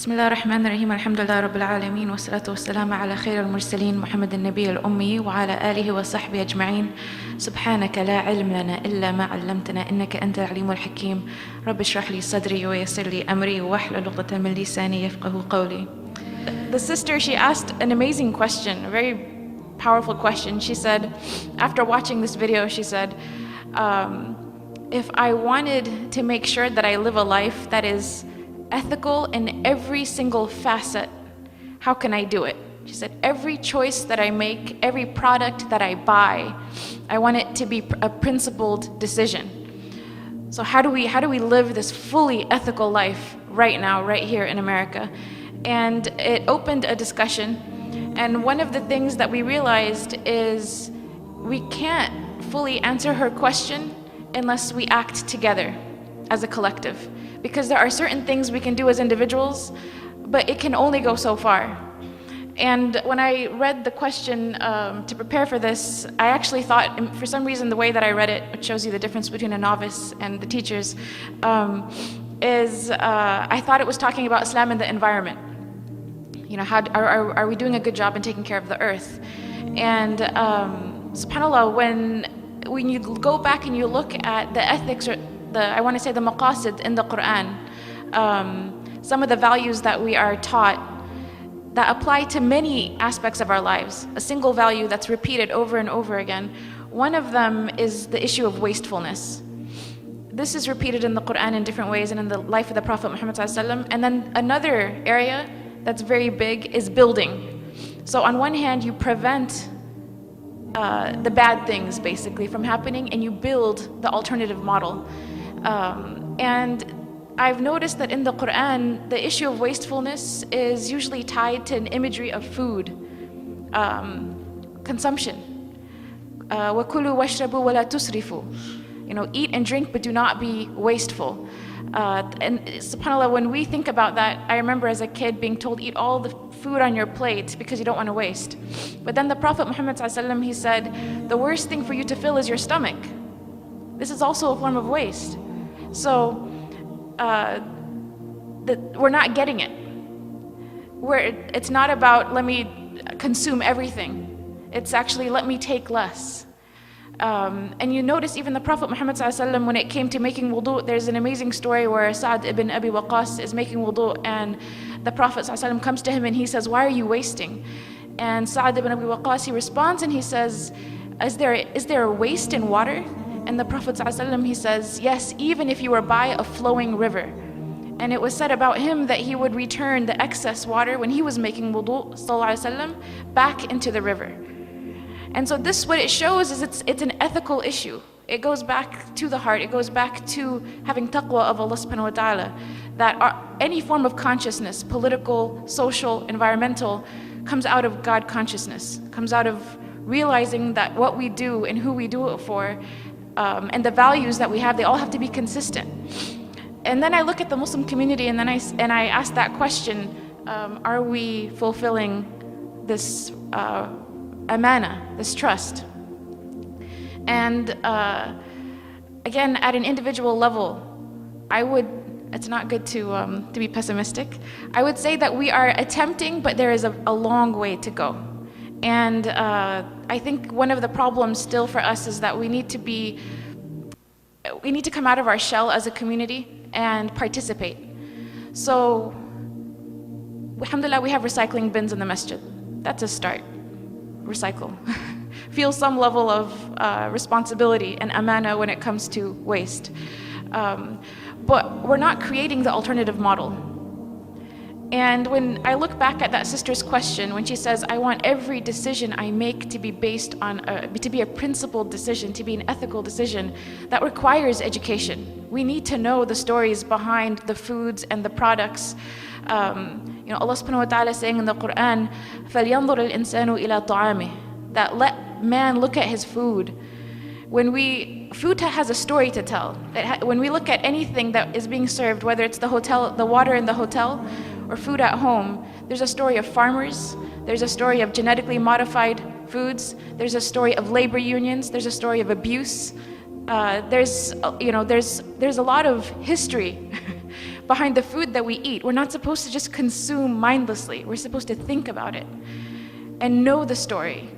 بسم الله الرحمن الرحيم الحمد لله رب العالمين والصلاة والسلام على خير المرسلين محمد النبي الأمي وعلى آله وصحبه أجمعين. سبحانك لا علم لنا إلا ما علمتنا إنك أنت العليم الحكيم. رب اشرح لي صدري ويسر لي أمري واحلل عقدة من لساني يفقهوا قولي. The sister, she asked an amazing question, a very powerful question. She said, after watching this video, she said, if I wanted to make sure that I live a life that is ethical in every single facet, how can I do it? She said, every choice that I make, every product that I buy, I want it to be a principled decision. So how do we live this fully ethical life right now, right here in America? And it opened a discussion. And one of the things that we realized is we can't fully answer her question unless we act together as a collective. Because there are certain things we can do as individuals, but it can only go so far. And when I read the question to prepare for this, I actually thought, for some reason, the way that I read it, which shows you the difference between a novice and the teachers, I thought it was talking about Islam and the environment. You know, how are we doing a good job in taking care of the earth? And subhanAllah, when you go back and you look at the ethics, or I want to say the maqasid in the Quran, some of the values that we are taught that apply to many aspects of our lives, a single value that's repeated over and over again. One of them is the issue of wastefulness. This is repeated in the Quran in different ways and in the life of the Prophet Muhammad ﷺ. And then another area that's very big is building. So on one hand, you prevent the bad things basically from happening, and you build the alternative model. And I've noticed that in the Quran, the issue of wastefulness is usually tied to an imagery of food, consumption. وَكُلُوا وَاشْرَبُوا وَلَا تُسْرِفُوا. You know, eat and drink, but do not be wasteful. And subhanAllah, when we think about that, I remember as a kid being told, eat all the food on your plate because you don't want to waste. But then the Prophet Muhammad ﷺ, he said, the worst thing for you to fill is your stomach. This is also a form of waste. So we're not getting it. It's not about let me consume everything. It's actually let me take less. And you notice even the Prophet Muhammad ﷺ, when it came to making wudu, there's an amazing story where Sa'd ibn Abi Waqqas is making wudu, and the Prophet ﷺ comes to him and he says, why are you wasting? And Sa'd ibn Abi Waqqas, he responds and he says, is there a waste in water? And the Prophet ﷺ, he says, yes, even if you were by a flowing river. And it was said about him that he would return the excess water when he was making wudu ﷺ back into the river. And so this, what it shows is it's an ethical issue. It goes back to the heart. It goes back to having taqwa of Allah subhanahu wa ta'ala. That any form of consciousness, political, social, environmental, comes out of God consciousness, comes out of realizing that what we do and who we do it for, and the values that we have, they all have to be consistent. And then I look at the Muslim community and then I ask that question, are we fulfilling this amana, this trust? And again, at an individual level, it's not good to be pessimistic. I would say that we are attempting, but there is a long way to go. And I think one of the problems still for us is that we need to come out of our shell as a community and participate. So, alhamdulillah, we have recycling bins in the masjid. That's a start. Recycle. Feel some level of responsibility and amana when it comes to waste. But we're not creating the alternative model. And when I look back at that sister's question, when she says, I want every decision I make to be based on, to be a principled decision, to be an ethical decision, that requires education. We need to know the stories behind the foods and the products. You know, Allah subhanahu wa ta'ala saying in the Quran, فَلْيَنظُرِ الْإِنسَانُ إِلَىٰ طَعَامِهِ, that let man look at his food. Food has a story to tell. When we look at anything that is being served, whether it's the water in the hotel, or food at home, there's a story of farmers, there's a story of genetically modified foods, there's a story of labor unions, there's a story of abuse, there's a lot of history behind the food that we eat. We're not supposed to just consume mindlessly. We're supposed to think about it and know the story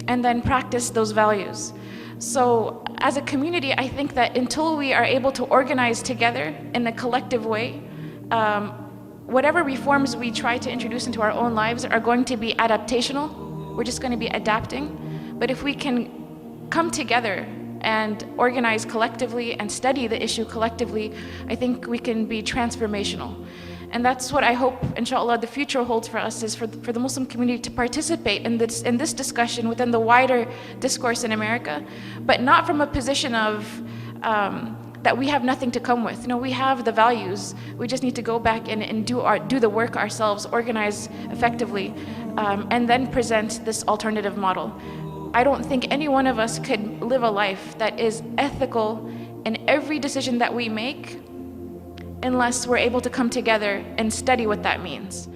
and then practice those values. So as a community, I think that until we are able to organize together in a collective way, whatever reforms we try to introduce into our own lives are going to be adaptational. We're just going to be adapting. But if we can come together and organize collectively and study the issue collectively, I think we can be transformational. And that's what I hope, inshallah, the future holds for us, is for the Muslim community to participate in this discussion within the wider discourse in America, but not from a position of that we have nothing to come with. No, we have the values. We just need to go back and do the work ourselves, organize effectively, and then present this alternative model. I don't think any one of us could live a life that is ethical in every decision that we make unless we're able to come together and study what that means.